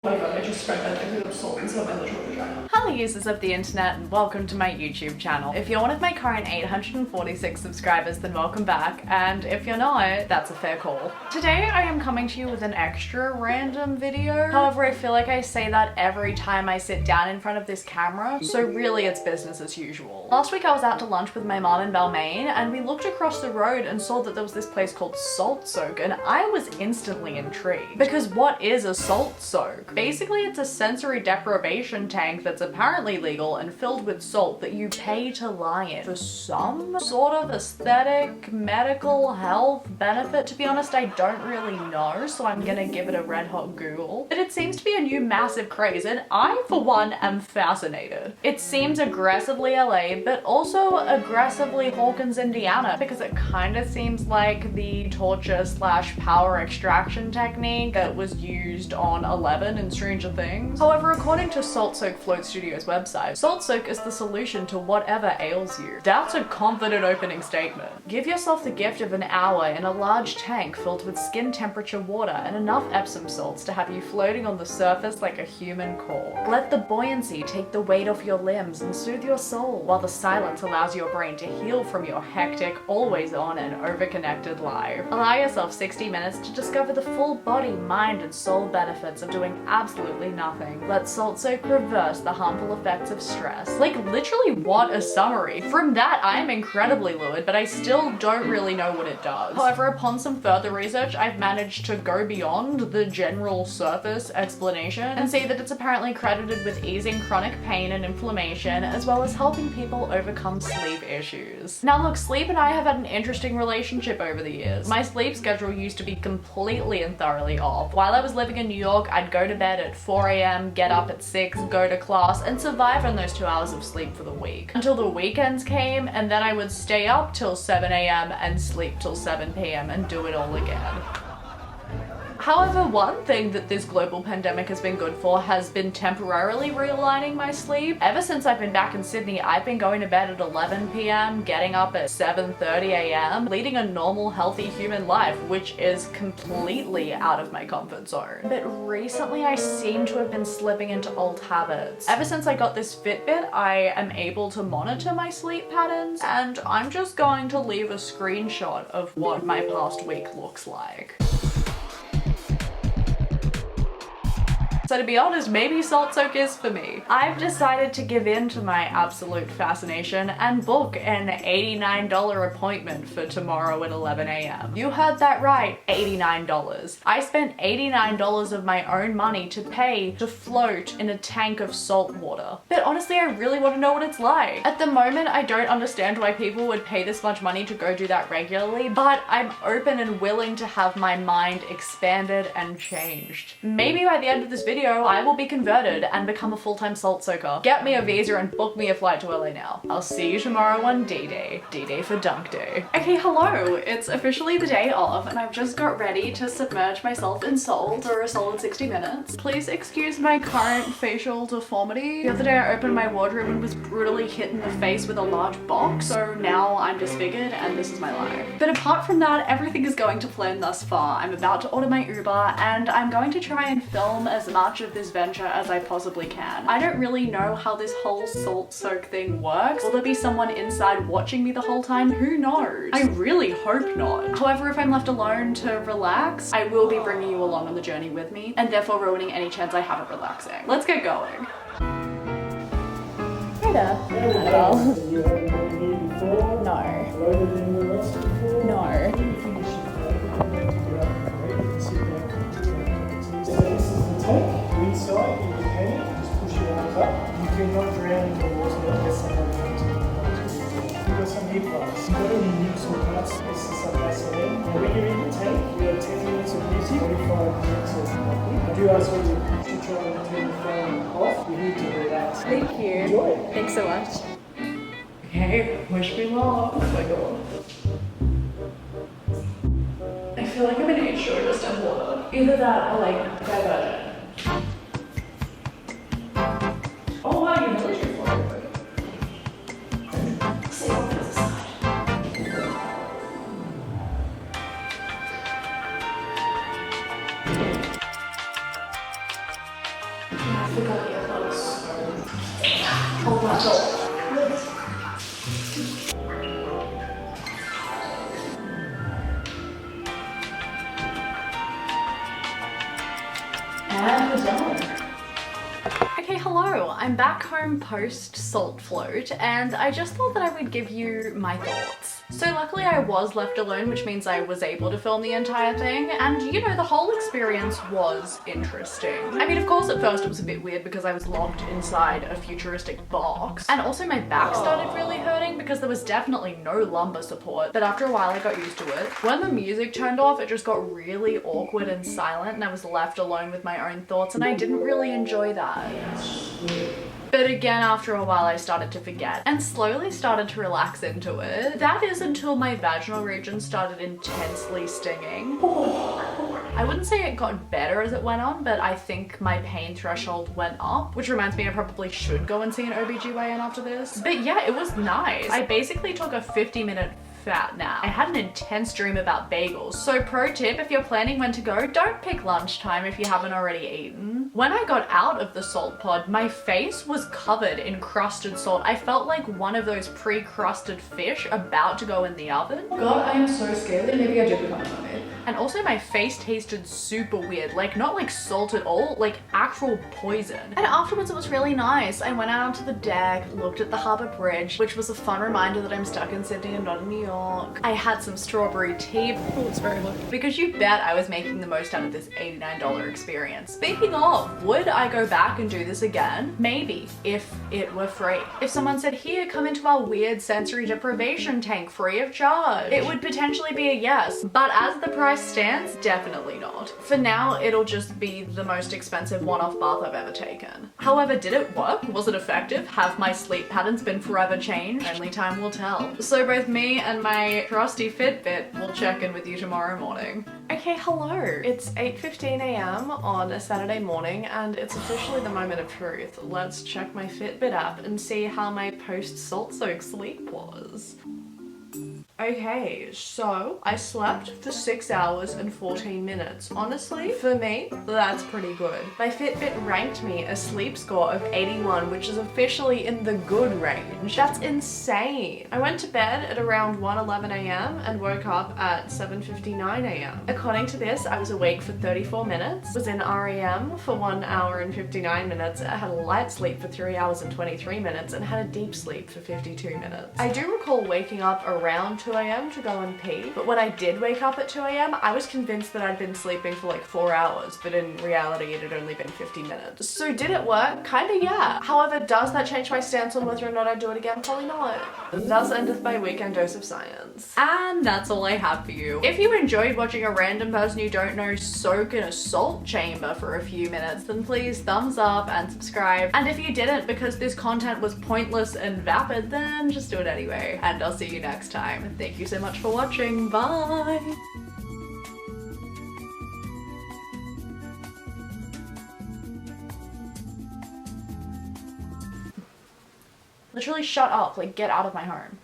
Oh my god, I just spread that liquid of salt inside my literal vagina. Hello users of the internet and welcome to my YouTube channel. If you're one of my current 846 subscribers, then welcome back, and if you're not, that's a fair call. Today I am coming to you with an extra random video. However, I feel like I say that every time I sit down in front of this camera, so really it's business as usual. Last week I was out to lunch with my mom in Balmain and we looked across the road and saw that there was this place called Salt Soak, and I was instantly intrigued. Because what is a salt soak? Basically, it's a sensory deprivation tank that's apparently legal and filled with salt that you pay to lie in for some sort of aesthetic, medical, health benefit. To be honest, I don't really know, so I'm gonna give it a red hot Google. But it seems to be a new massive craze, and I, for one, am fascinated. It seems aggressively LA, but also aggressively Hawkins, Indiana, because it kind of seems like the torture / power extraction technique that was used on 11 in Stranger Things. However, according to Salt Soak Float Studio's website, Salt Soak is the solution to whatever ails you. That's a confident opening statement. Give yourself the gift of an hour in a large tank filled with skin temperature water and enough Epsom salts to have you floating on the surface like a human cork. Let the buoyancy take the weight off your limbs and soothe your soul, while the silence allows your brain to heal from your hectic, always on and overconnected life. Allow yourself 60 minutes to discover the full body, mind and soul benefits of doing absolutely nothing. Let Salt Soak reverse the harmful effects of stress. Like, literally, what a summary. From that, I am incredibly lured, but I still don't really know what it does. However, upon some further research, I've managed to go beyond the general surface explanation and see that it's apparently credited with easing chronic pain and inflammation, as well as helping people overcome sleep issues. Now look, sleep and I have had an interesting relationship over the years. My sleep schedule used to be completely and thoroughly off. While I was living in New York, I'd go to bed at 4 a.m, get up at 6, go to class, and survive on those 2 hours of sleep for the week. Until the weekends came, and then I would stay up till 7 a.m. and sleep till 7 p.m. and do it all again. However, one thing that this global pandemic has been good for has been temporarily realigning my sleep. Ever since I've been back in Sydney, I've been going to bed at 11 p.m, getting up at 7:30 a.m, leading a normal, healthy human life, which is completely out of my comfort zone. But recently, I seem to have been slipping into old habits. Ever since I got this Fitbit, I am able to monitor my sleep patterns, and I'm just going to leave a screenshot of what my past week looks like. So to be honest, maybe Salt Soak is for me. I've decided to give in to my absolute fascination and book an $89 appointment for tomorrow at 11 a.m. You heard that right, $89. I spent $89 of my own money to pay to float in a tank of salt water. But honestly, I really want to know what it's like. At the moment, I don't understand why people would pay this much money to go do that regularly, but I'm open and willing to have my mind expanded and changed. Maybe by the end of this video, I will be converted and become a full-time salt soaker. Get me a visa and book me a flight to LA now. I'll see you tomorrow on D-Day. D-Day for Dunk Day. Okay, hello. It's officially the day of, and I've just got ready to submerge myself in salt for a solid 60 minutes. Please excuse my current facial deformity. The other day I opened my wardrobe and was brutally hit in the face with a large box, so now I'm disfigured and this is my life. But apart from that, everything is going to plan thus far. I'm about to order my Uber and I'm going to try and film as much of this venture as I possibly can. I don't really know how this whole salt soak thing works. Will there be someone inside watching me the whole time? Who knows? I really hope not. However, if I'm left alone to relax, I will be bringing you along on the journey with me, and therefore ruining any chance I have of relaxing. Let's get going. Hey there. Hello. No. No. Inside, independent, just push it back up. You cannot drown in the water unless someone comes in. You've got some hip flaps. You've got any nukes or cuts, this is some Vaseline. Now when you're in the tank, you have 10 minutes of music, 45 minutes of coffee. I do ask all you to try and turn the phone off. You need to relax. Thank you. Enjoy it. Thanks so much. Okay, wish me luck. Oh my god. I feel like I'm in H2O just in water. Either that or like Divergent. Oh wow, you military for it. See what there's aside. I forgot the earplugs. Oh my god. And we're done. Okay, hello, I'm back home post salt float and I just thought that I would give you my thoughts. So luckily I was left alone, which means I was able to film the entire thing, and you know, the whole experience was interesting. I mean, of course at first it was a bit weird because I was locked inside a futuristic box, and also my back started really hurting because there was definitely no lumbar support, but after a while I got used to it. When the music turned off, it just got really awkward and silent and I was left alone with my own thoughts, and I didn't really enjoy that. But again, after a while I started to forget and slowly started to relax into it. That is until my vaginal region started intensely stinging. I wouldn't say it got better as it went on, but I think my pain threshold went up, which reminds me I probably should go and see an OBGYN after this. But yeah, it was nice. I basically took a 50-minute fat nap. I had an intense dream about bagels. So pro tip, if you're planning when to go, don't pick lunchtime if you haven't already eaten. When I got out of the salt pod, my face was covered in crusted salt. I felt like one of those pre-crusted fish about to go in the oven. God, I am so scared. Maybe I do become a mermaid. And also my face tasted super weird, like not like salt at all, like actual poison. And afterwards it was really nice. I went out onto the deck, looked at the harbour bridge, which was a fun reminder that I'm stuck in Sydney and not in New York. I had some strawberry tea. Oh, it's very hot. Because you bet I was making the most out of this $89 experience. Speaking of, would I go back and do this again? Maybe, if it were free. If someone said, here, come into our weird sensory deprivation tank free of charge, it would potentially be a yes. But as the price stands, definitely not. For now, it'll just be the most expensive one-off bath I've ever taken. However, did it work? Was it effective? Have my sleep patterns been forever changed? Only time will tell. So both me and my trusty Fitbit will check in with you tomorrow morning. Okay, hello. It's 8:15 a.m. on a Saturday morning and it's officially the moment of truth. Let's check my Fitbit app and see how my post-salt soak sleep was. Okay, so I slept for 6 hours and 14 minutes. Honestly, for me, that's pretty good. My Fitbit ranked me a sleep score of 81, which is officially in the good range. That's insane. I went to bed at around 1:11 a.m. and woke up at 7:59 a.m. According to this, I was awake for 34 minutes, was in REM for 1 hour and 59 minutes, I had a light sleep for 3 hours and 23 minutes, and had a deep sleep for 52 minutes. I do recall waking up around 2 a.m. to go and pee, but when I did wake up at 2 a.m. I was convinced that I'd been sleeping for like 4 hours, but in reality it had only been 50 minutes. So did it work? Kinda yeah. However, does that change my stance on whether or not I'd do it again? Probably not. Thus endeth my weekend dose of science. And that's all I have for you. If you enjoyed watching a random person you don't know soak in a salt chamber for a few minutes, then please thumbs up and subscribe. And if you didn't because this content was pointless and vapid, then just do it anyway. And I'll see you next time. Thank you so much for watching. Bye! Literally shut up, like get out of my home.